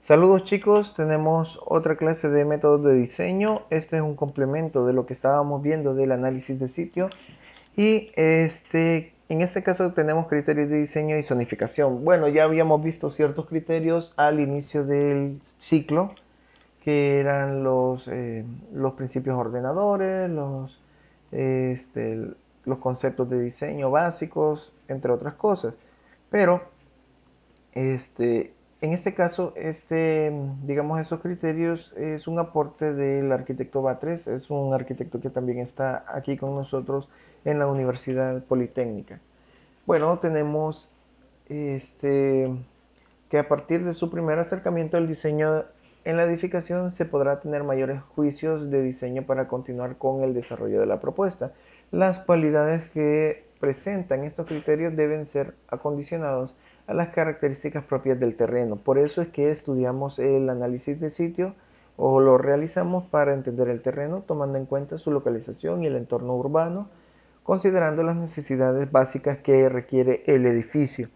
Saludos chicos, tenemos otra clase de métodos de diseño. Este es un complemento de lo que estábamos viendo del análisis de sitio. Y en este caso tenemos criterios de diseño y zonificación. Bueno, ya habíamos visto ciertos criterios al inicio del ciclo, que eran los principios ordenadores, este, los conceptos de diseño básicos, entre otras cosas. Pero en este caso, digamos, esos criterios es un aporte del arquitecto Batres, es un arquitecto que también está aquí con nosotros en la Universidad Politécnica. Bueno, tenemos este, que a partir de su primer acercamiento al diseño en la edificación se podrá tener mayores juicios de diseño para continuar con el desarrollo de la propuesta. Las cualidades que presentan estos criterios deben ser acondicionados a las características propias del terreno. Por eso es que estudiamos el análisis de sitio o lo realizamos para entender el terreno, tomando en cuenta su localización y el entorno urbano, considerando las necesidades básicas que requiere el edificio.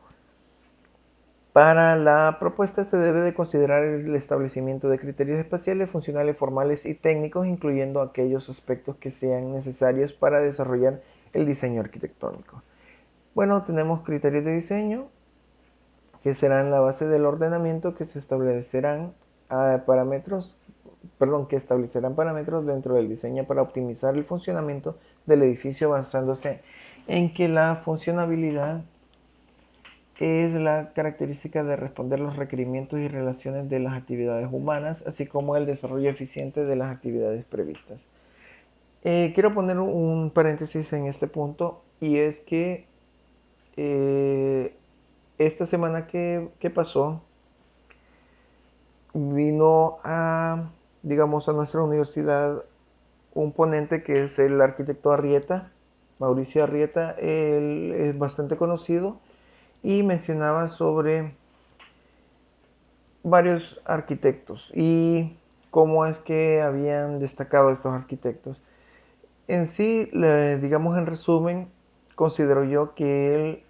Para la propuesta se debe de considerar el establecimiento de criterios espaciales, funcionales, formales y técnicos, incluyendo aquellos aspectos que sean necesarios para desarrollar el diseño arquitectónico. Bueno, tenemos criterios de diseño que serán la base del ordenamiento que se establecerán que establecerán parámetros dentro del diseño para optimizar el funcionamiento del edificio basándose en que la funcionabilidad es la característica de responder los requerimientos y relaciones de las actividades humanas, así como el desarrollo eficiente de las actividades previstas. Quiero poner un paréntesis en este punto y es que eh, esta semana que pasó vino digamos, a nuestra universidad un ponente que es el arquitecto Arrieta, Mauricio Arrieta. Él es bastante conocido y mencionaba sobre varios arquitectos y cómo es que habían destacado estos arquitectos. En sí, digamos en resumen, considero yo que él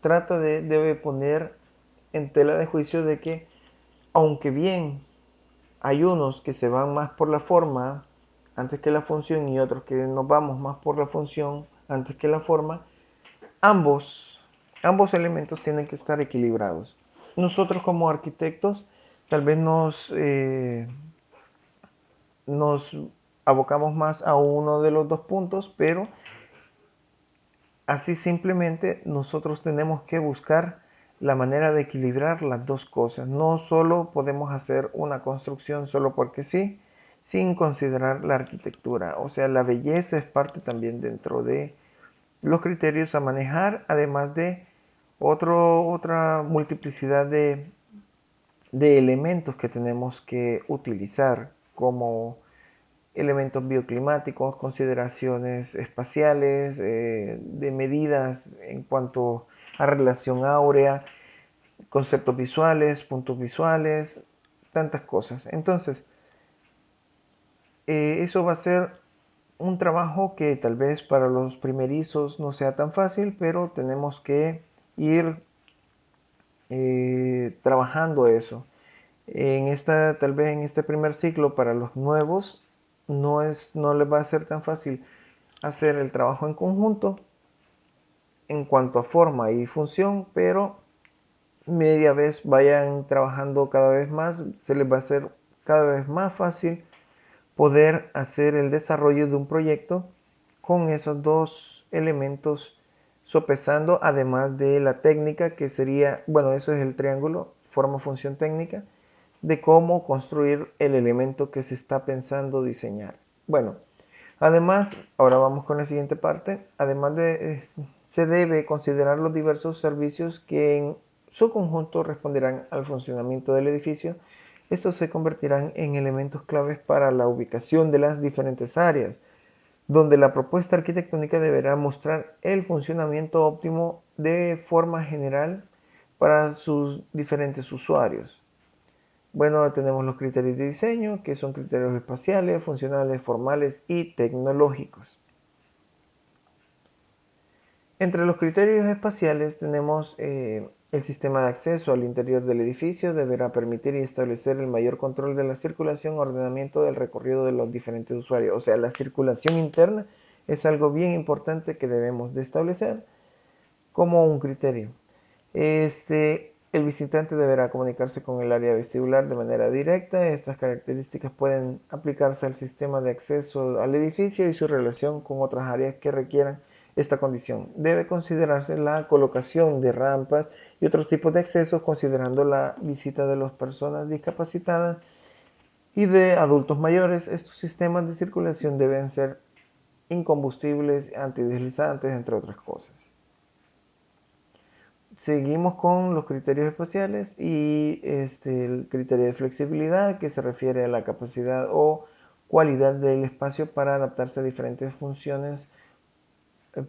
debe poner en tela de juicio de que, aunque bien hay unos que se van más por la forma antes que la función y otros que nos vamos más por la función antes que la forma, ambos, ambos elementos tienen que estar equilibrados. Nosotros como arquitectos tal vez nos abocamos más a uno de los dos puntos, pero así simplemente nosotros tenemos que buscar la manera de equilibrar las dos cosas. No solo podemos hacer una construcción solo porque sí, sin considerar la arquitectura. O sea, la belleza es parte también dentro de los criterios a manejar, además de otra multiplicidad de elementos que tenemos que utilizar, como elementos bioclimáticos, consideraciones espaciales, de medidas en cuanto a relación áurea, conceptos visuales, puntos visuales, tantas cosas. Entonces, eso va a ser un trabajo que tal vez para los primerizos no sea tan fácil, pero tenemos que ir trabajando eso. Tal vez en este primer ciclo para los nuevos no les va a ser tan fácil hacer el trabajo en conjunto en cuanto a forma y función, pero media vez vayan trabajando cada vez más, se les va a hacer cada vez más fácil poder hacer el desarrollo de un proyecto con esos dos elementos sopesando, además de la técnica que sería, bueno, eso es el triángulo, forma, función, técnica, de cómo construir el elemento que se está pensando diseñar. Bueno, además, ahora vamos con la siguiente parte, se debe considerar los diversos servicios que en su conjunto responderán al funcionamiento del edificio. Estos se convertirán en elementos claves para la ubicación de las diferentes áreas, donde la propuesta arquitectónica deberá mostrar el funcionamiento óptimo de forma general para sus diferentes usuarios. Bueno, tenemos los criterios de diseño, que son criterios espaciales, funcionales, formales y tecnológicos. Entre los criterios espaciales tenemos El sistema de acceso al interior del edificio deberá permitir y establecer el mayor control de la circulación, ordenamiento del recorrido de los diferentes usuarios. O sea, la circulación interna es algo bien importante que debemos de establecer como un criterio. El visitante deberá comunicarse con el área vestibular de manera directa. Estas características pueden aplicarse al sistema de acceso al edificio y su relación con otras áreas que requieran esta condición. Debe considerarse la colocación de rampas y otros tipos de accesos considerando la visita de las personas discapacitadas y de adultos mayores. Estos sistemas de circulación deben ser incombustibles, antideslizantes, entre otras cosas. Seguimos con los criterios espaciales y el criterio de flexibilidad, que se refiere a la capacidad o cualidad del espacio para adaptarse a diferentes funciones,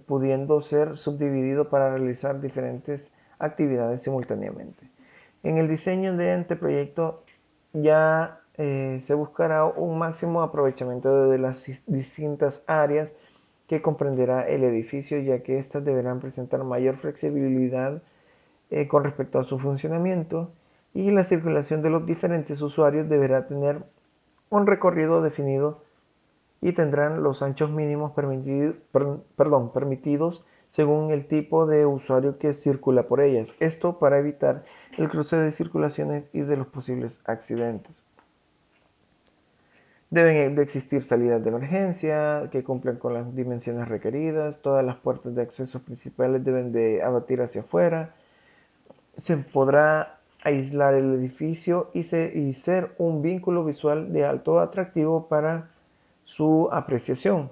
pudiendo ser subdividido para realizar diferentes actividades simultáneamente. En el diseño de anteproyecto ya se buscará un máximo aprovechamiento de las distintas áreas que comprenderá el edificio, ya que éstas deberán presentar mayor flexibilidad con respecto a su funcionamiento, y la circulación de los diferentes usuarios deberá tener un recorrido definido y tendrán los anchos mínimos permitidos según el tipo de usuario que circula por ellas. Esto para evitar el cruce de circulaciones y de los posibles accidentes. Deben de existir salidas de emergencia que cumplan con las dimensiones requeridas. Todas las puertas de acceso principales deben de abatir hacia afuera. Se podrá aislar el edificio y ser un vínculo visual de alto atractivo para su apreciación.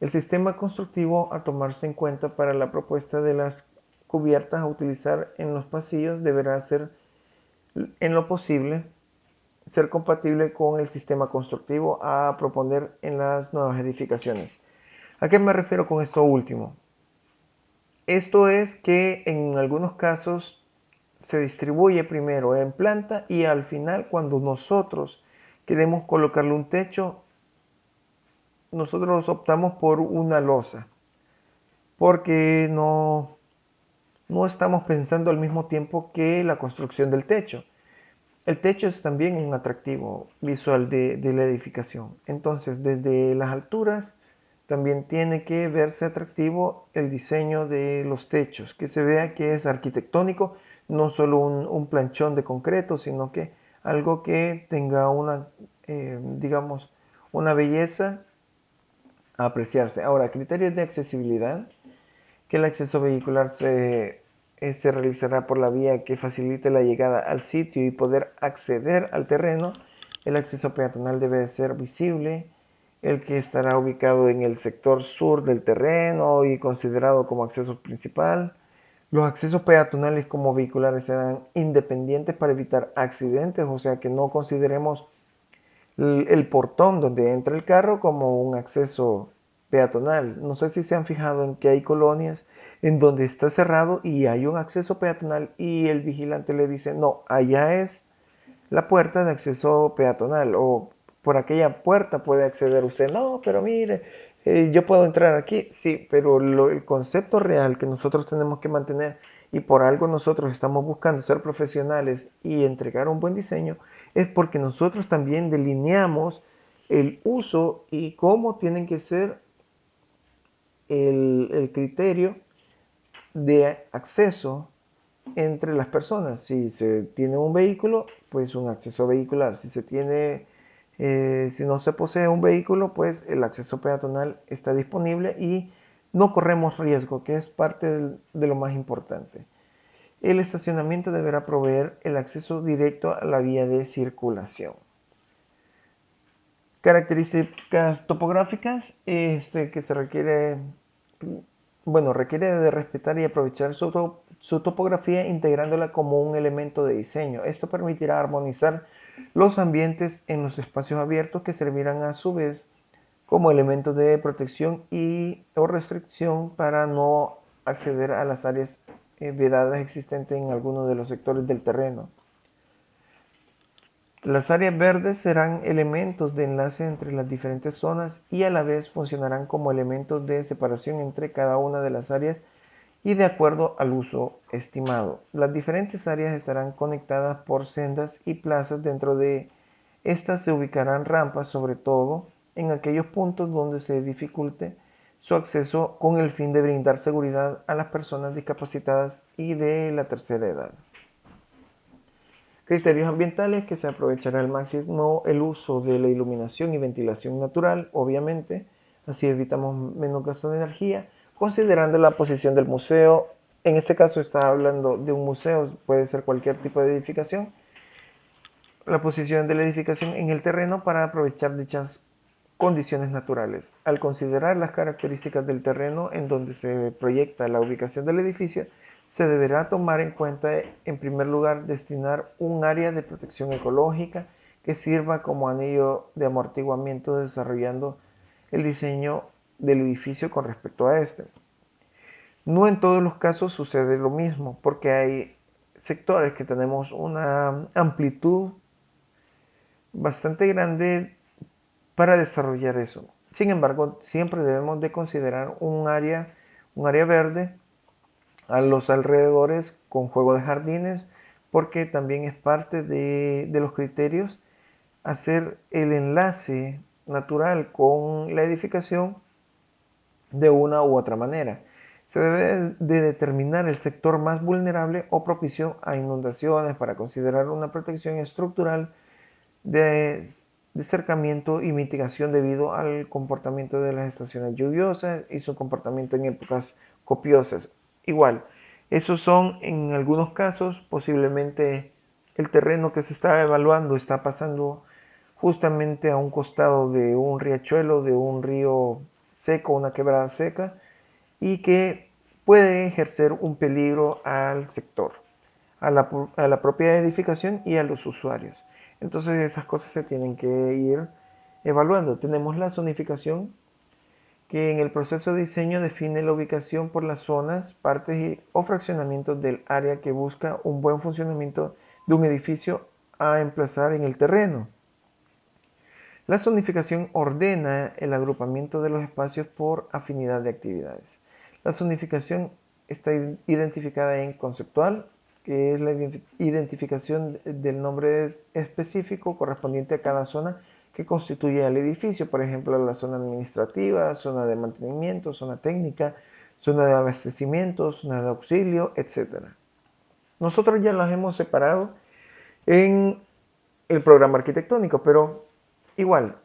El sistema constructivo a tomarse en cuenta para la propuesta de las cubiertas a utilizar en los pasillos deberá ser, en lo posible, ser compatible con el sistema constructivo a proponer en las nuevas edificaciones. ¿A qué me refiero con esto último? Esto es que en algunos casos se distribuye primero en planta y al final, cuando nosotros queremos colocarle un techo, nosotros optamos por una losa porque no estamos pensando al mismo tiempo que la construcción del techo. El techo es también un atractivo visual de la edificación. Entonces, desde las alturas también tiene que verse atractivo el diseño de los techos, que se vea que es arquitectónico, no solo un planchón de concreto, sino que algo que tenga una, digamos, una belleza a apreciarse. Ahora, criterios de accesibilidad, que el acceso vehicular se realizará por la vía que facilite la llegada al sitio y poder acceder al terreno. El acceso peatonal debe ser visible, el que estará ubicado en el sector sur del terreno y considerado como acceso principal. Los accesos peatonales como vehiculares serán independientes para evitar accidentes, o sea que no consideremos el portón donde entra el carro como un acceso peatonal. No sé si se han fijado en que hay colonias en donde está cerrado y hay un acceso peatonal y el vigilante le dice, no, allá es la puerta de acceso peatonal o por aquella puerta puede acceder usted. No, pero mire, yo puedo entrar aquí. Sí, pero el concepto real que nosotros tenemos que mantener y por algo nosotros estamos buscando ser profesionales y entregar un buen diseño es porque nosotros también delineamos el uso y cómo tienen que ser el criterio de acceso entre las personas. Si se tiene un vehículo, pues un acceso vehicular. Si no se posee un vehículo, pues el acceso peatonal está disponible y no corremos riesgo, que es parte de lo más importante. El estacionamiento deberá proveer el acceso directo a la vía de circulación. Características topográficas que se requiere, requiere de respetar y aprovechar su topografía integrándola como un elemento de diseño. Esto permitirá armonizar los ambientes en los espacios abiertos que servirán a su vez como elementos de protección o restricción para no acceder a las áreas vedadas existentes en algunos de los sectores del terreno. Las áreas verdes serán elementos de enlace entre las diferentes zonas y a la vez funcionarán como elementos de separación entre cada una de las áreas y de acuerdo al uso estimado. Las diferentes áreas estarán conectadas por sendas y plazas. Dentro de estas se ubicarán rampas, sobre todo en aquellos puntos donde se dificulte su acceso, con el fin de brindar seguridad a las personas discapacitadas y de la tercera edad. Criterios ambientales: que se aprovechará al máximo el uso de la iluminación y ventilación natural, obviamente, así evitamos menos gasto de energía, considerando la posición del museo. En este caso está hablando de un museo, puede ser cualquier tipo de edificación, la posición de la edificación en el terreno para aprovechar dichas condiciones naturales. Al considerar las características del terreno en donde se proyecta la ubicación del edificio, se deberá tomar en cuenta, en primer lugar, destinar un área de protección ecológica que sirva como anillo de amortiguamiento, desarrollando el diseño del edificio con respecto a este. No en todos los casos sucede lo mismo, porque hay sectores que tenemos una amplitud bastante grande para desarrollar eso. Sin embargo, siempre debemos de considerar un área verde a los alrededores con juego de jardines, porque también es parte de los criterios hacer el enlace natural con la edificación de una u otra manera. Se debe de determinar el sector más vulnerable o propicio a inundaciones para considerar una protección estructural de, de cercamiento y mitigación debido al comportamiento de las estaciones lluviosas y su comportamiento en épocas copiosas. Igual, esos son en algunos casos posiblemente el terreno que se está evaluando está pasando justamente a un costado de un riachuelo, de un río seco, una quebrada seca, y que puede ejercer un peligro al sector, a la propia edificación y a los usuarios. Entonces esas cosas se tienen que ir evaluando. Tenemos la zonificación, que en el proceso de diseño define la ubicación por las zonas, partes o fraccionamientos del área que busca un buen funcionamiento de un edificio a emplazar en el terreno. La zonificación ordena el agrupamiento de los espacios por afinidad de actividades. La zonificación está identificada en conceptual, que es la identificación del nombre específico correspondiente a cada zona que constituye el edificio. Por ejemplo, la zona administrativa, zona de mantenimiento, zona técnica, zona de abastecimiento, zona de auxilio, etc. Nosotros ya las hemos separado en el programa arquitectónico, pero igual,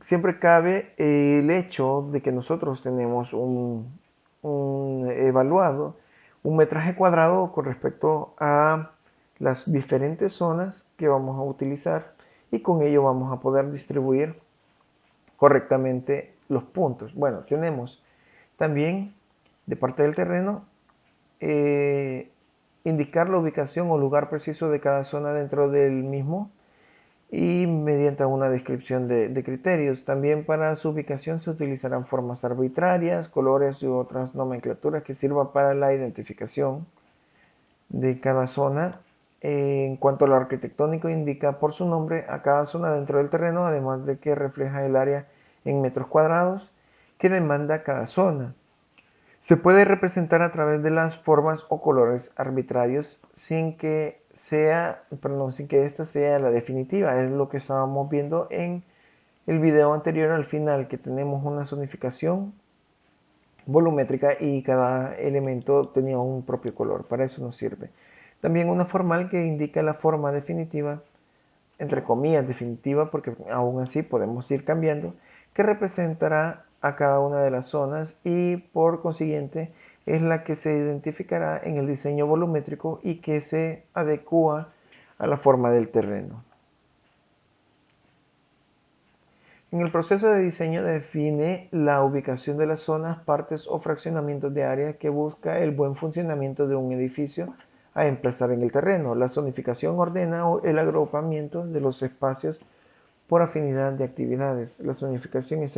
siempre cabe el hecho de que nosotros tenemos un evaluado, un metraje cuadrado con respecto a las diferentes zonas que vamos a utilizar, y con ello vamos a poder distribuir correctamente los puntos. Bueno, tenemos también de parte del terreno eh, indicar la ubicación o lugar preciso de cada zona dentro del mismo, y mediante una descripción de criterios. También para su ubicación se utilizarán formas arbitrarias, colores y otras nomenclaturas que sirvan para la identificación de cada zona. En cuanto a lo arquitectónico, indica por su nombre a cada zona dentro del terreno, además de que refleja el área en metros cuadrados que demanda cada zona. Se puede representar a través de las formas o colores arbitrarios sin que esta sea la definitiva. Es lo que estábamos viendo en el video anterior al final, que tenemos una zonificación volumétrica y cada elemento tenía un propio color. Para eso nos sirve. También una formal que indica la forma definitiva, entre comillas definitiva, porque aún así podemos ir cambiando, que representará a cada una de las zonas y por consiguiente es la que se identificará en el diseño volumétrico y que se adecua a la forma del terreno. En el proceso de diseño define la ubicación de las zonas, partes o fraccionamientos de área que busca el buen funcionamiento de un edificio a emplazar en el terreno. La zonificación ordena el agrupamiento de los espacios por afinidad de actividades. La zonificación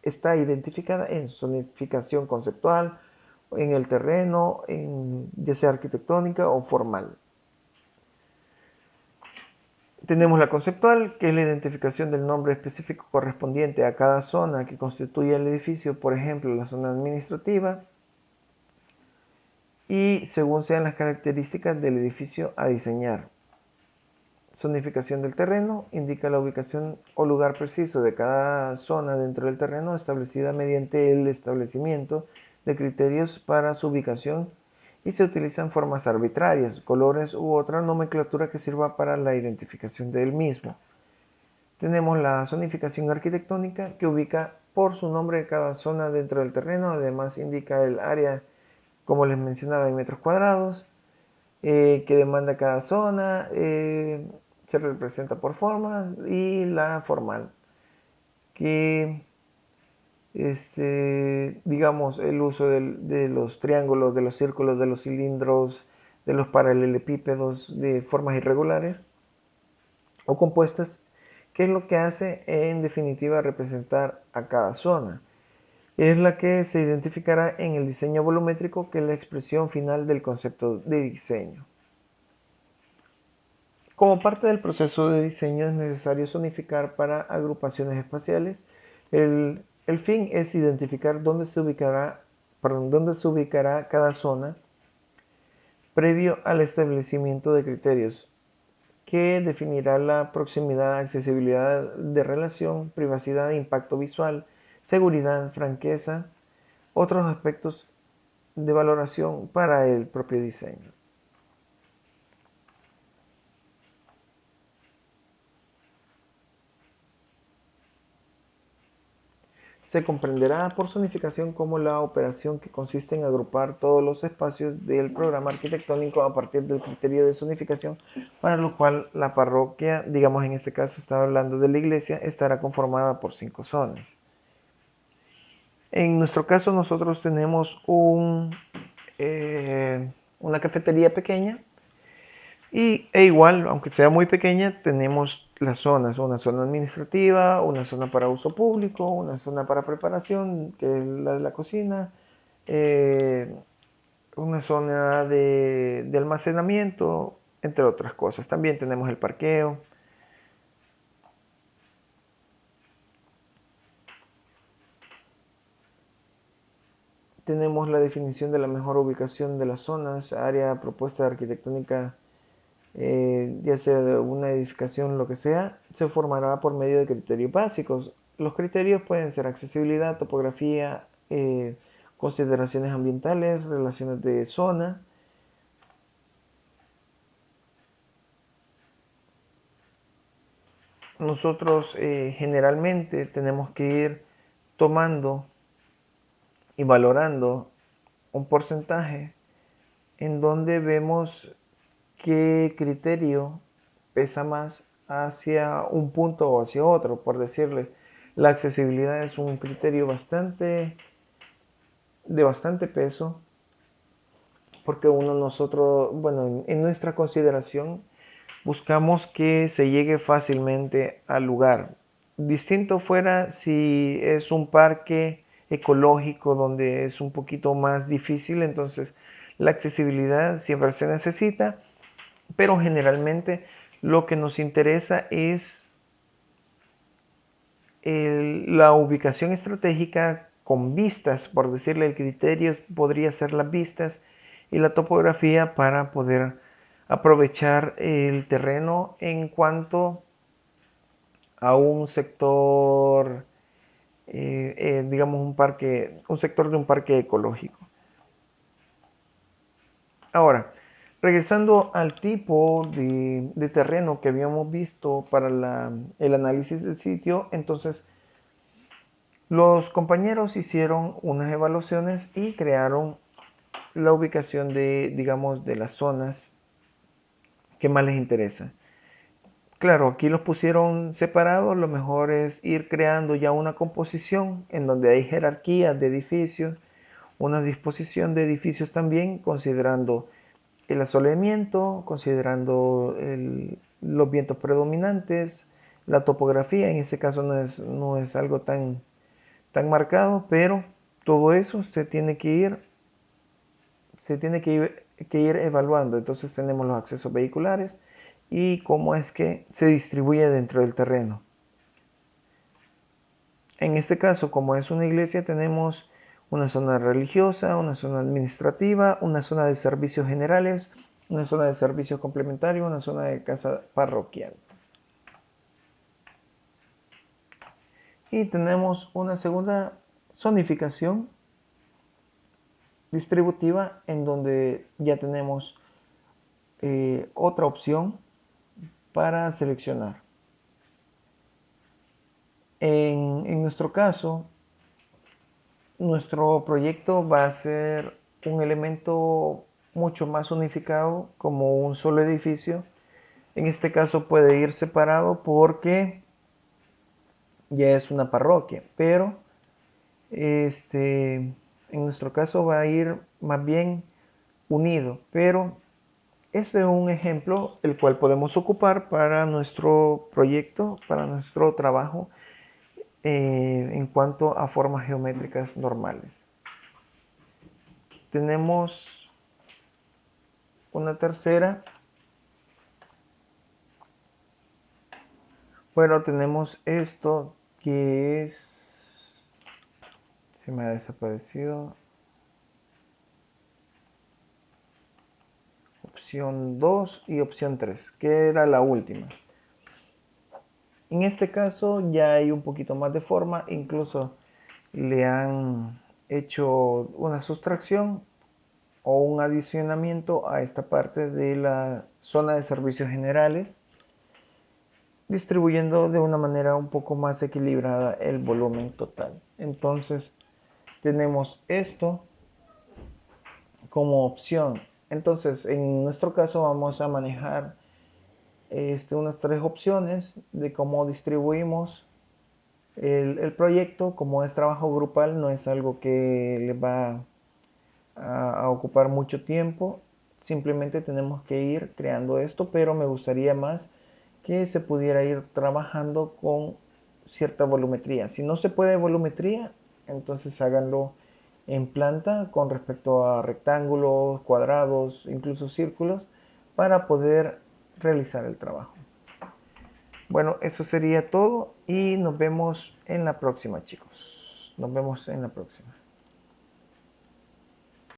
está identificada en zonificación conceptual, en el terreno, ya sea arquitectónica o formal. Tenemos la conceptual, que es la identificación del nombre específico correspondiente a cada zona que constituye el edificio, por ejemplo, la zona administrativa. y según sean las características del edificio a diseñar. Zonificación del terreno indica la ubicación o lugar preciso de cada zona dentro del terreno establecida mediante el establecimiento de criterios para su ubicación y se utilizan formas arbitrarias, colores u otra nomenclatura que sirva para la identificación del mismo. Tenemos la zonificación arquitectónica que ubica por su nombre cada zona dentro del terreno, además indica el área, como les mencionaba, en metros cuadrados, que demanda cada zona, se representa por formas y la formal, que digamos el uso de los triángulos, de los círculos, de los cilindros, de los paralelepípedos de formas irregulares o compuestas, que es lo que hace en definitiva representar a cada zona. Es la que se identificará en el diseño volumétrico, que es la expresión final del concepto de diseño. Como parte del proceso de diseño es necesario zonificar para agrupaciones espaciales. El fin es identificar dónde se ubicará cada zona previo al establecimiento de criterios que definirá la proximidad, accesibilidad de relación, privacidad, impacto visual, seguridad, franqueza, otros aspectos de valoración para el propio diseño. Se comprenderá por zonificación como la operación que consiste en agrupar todos los espacios del programa arquitectónico a partir del criterio de zonificación, para lo cual la parroquia, digamos en este caso estaba hablando de la iglesia, estará conformada por 5 zonas. En nuestro caso nosotros tenemos una cafetería pequeña e igual, aunque sea muy pequeña, tenemos las zonas, una zona administrativa, una zona para uso público, una zona para preparación, que es la de la cocina, eh, una zona de almacenamiento, entre otras cosas. También tenemos el parqueo. Tenemos la definición de la mejor ubicación de las zonas, área propuesta arquitectónica, ya sea de una edificación, lo que sea, se formará por medio de criterios básicos. Los criterios pueden ser accesibilidad, topografía, consideraciones ambientales, relaciones de zona. Nosotros generalmente tenemos que ir tomando y valorando un porcentaje en donde vemos qué criterio pesa más hacia un punto o hacia otro. Por decirles, la accesibilidad es un criterio de bastante peso, porque nosotros, bueno, en nuestra consideración buscamos que se llegue fácilmente al lugar. Distinto fuera si es un parque ecológico donde es un poquito más difícil, entonces la accesibilidad siempre se necesita, pero generalmente lo que nos interesa es la ubicación estratégica con vistas, por decirle, el criterio podría ser las vistas y la topografía para poder aprovechar el terreno en cuanto a un sector, digamos un sector de un parque ecológico. Ahora, regresando al tipo de terreno que habíamos visto para el análisis del sitio, entonces los compañeros hicieron unas evaluaciones y crearon la ubicación digamos, de las zonas que más les interesa. Claro, aquí los pusieron separados, lo mejor es ir creando ya una composición en donde hay jerarquías de edificios, una disposición de edificios también, considerando el asoleamiento, considerando los vientos predominantes, la topografía, en este caso no es algo tan marcado, pero todo eso se tiene que ir evaluando. Entonces tenemos los accesos vehiculares y cómo es que se distribuye dentro del terreno. En este caso, como es una iglesia, tenemos una zona religiosa, una zona administrativa, una zona de servicios generales, una zona de servicios complementarios, una zona de casa parroquial. Y tenemos una segunda zonificación distributiva en donde ya tenemos otra opción para seleccionar. En nuestro caso, nuestro proyecto va a ser un elemento mucho más unificado como un solo edificio. En este caso puede ir separado porque ya es una parroquia, pero en nuestro caso va a ir más bien unido, pero este es un ejemplo el cual podemos ocupar para nuestro proyecto, para nuestro trabajo en cuanto a formas geométricas normales. Tenemos una tercera. Bueno, tenemos esto que es... Se me ha desaparecido. Opción 2 y opción 3, que era la última. En este caso ya hay un poquito más de forma, incluso le han hecho una sustracción o un adicionamiento a esta parte de la zona de servicios generales, distribuyendo de una manera un poco más equilibrada el volumen total. Entonces tenemos esto como opción. Entonces en nuestro caso vamos a manejar unas tres opciones de cómo distribuimos el proyecto. Como es trabajo grupal, no es algo que les va a ocupar mucho tiempo. Simplemente tenemos que ir creando esto, pero me gustaría más que se pudiera ir trabajando con cierta volumetría. Si no se puede volumetría, entonces háganlo en planta con respecto a rectángulos, cuadrados, incluso círculos, para poder realizar el trabajo. Bueno, eso sería todo y nos vemos en la próxima, chicos. Nos vemos en la próxima.